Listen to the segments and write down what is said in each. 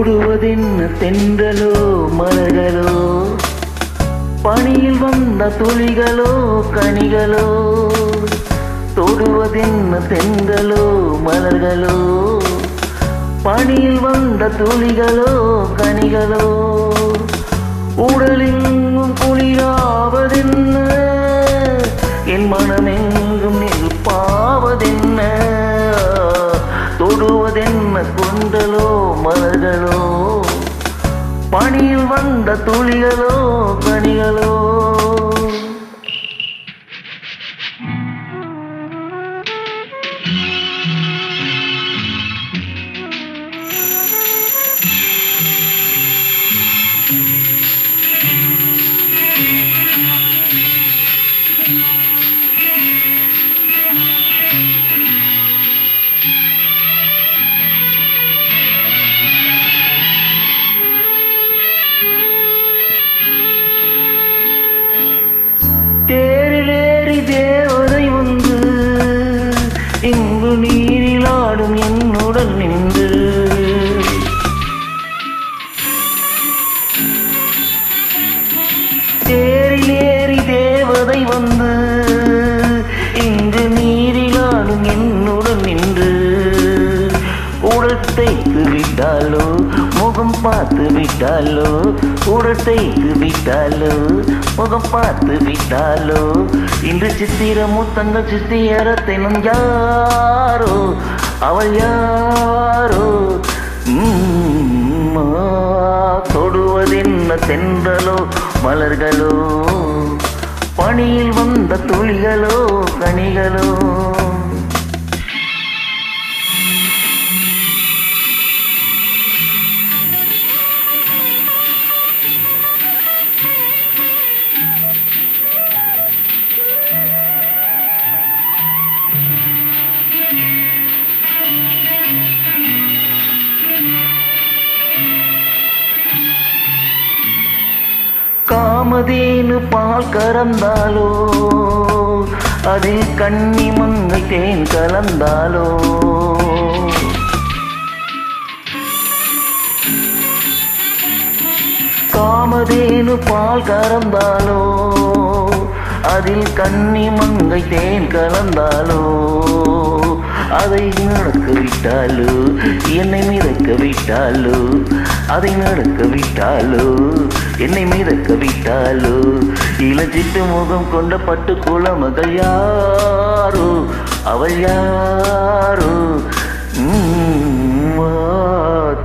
தொடுவதென்ன தென்றலோ மலர்களோ, பனியில் வந்த துளிகளோ கனிகளோ. தொடுவதென்ன தென்றலோ மலர்களோ, பனியில் வந்த துளிகளோ கனிகளோ. உடலெங்கும் குளிராவதென்ன, என் மனமெங்கும் நெருப்பாவதென்ன. தொடுவதென்ன கொண்டலோ மலர்களோ, பனியில் வந்த துளிகளோ கனிகளோ. தேரிலேறி தேவதை வந்து இங்கு நீரில் ஆடும் என்னுடன் நின்று. தேரிலேறி தேவதை வந்து இங்கு நீரில் ஆடும் என்னுடன் நின்று. உடல் தேய்த்து விட்டாலோ முகம் பார்த்து விட்டாலோ, உடல் தேய்த்து விட்டாலோ முகம் பார்த்து விட்டாலோ. இன்று சித்திர முத்தங்கள் சித்திரத்தினும் யாரோ அவள் யாரோ. தொடுவதென்ன தென்றலோ மலர்களோ, பனியில் வந்த துளிகளோ கனிகளோ. காமதேனு பால் கறந்தாலோ, அதில் கன்னி மங்கை தேன் கலந்தாலோ. காமதேனு பால் கறந்தாலோ, அதில் கன்னி மங்கை தேன் கலந்தாலோ. அதை நடக்க விட்டாலோ என்னை மிதக்க விட்டாலோ, அதை நடக்க விட்டாலோ என்னை மிதக்க விட்டாலோ. இளஞ்சிட்டு முகம் கொண்ட பட்டு குளமகள் யாரோ அவள் யாரோ.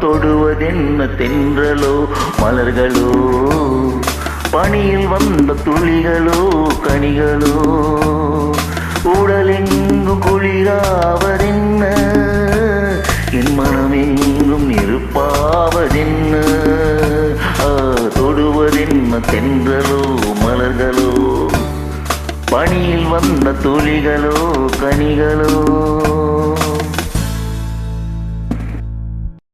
தொடுவதென்ன தென்றலோ மலர்களோ, பனியில் வந்த துளிகளோ கனிகளோ. உடலெங்கு குளிராவதென்ன, என் மனமெங்கும் நெருப்பாவதென்ன. தொடுவதென்ன தென்றலோ மலர்களோ, பனியில் வந்த துளிகளோ கனிகளோ.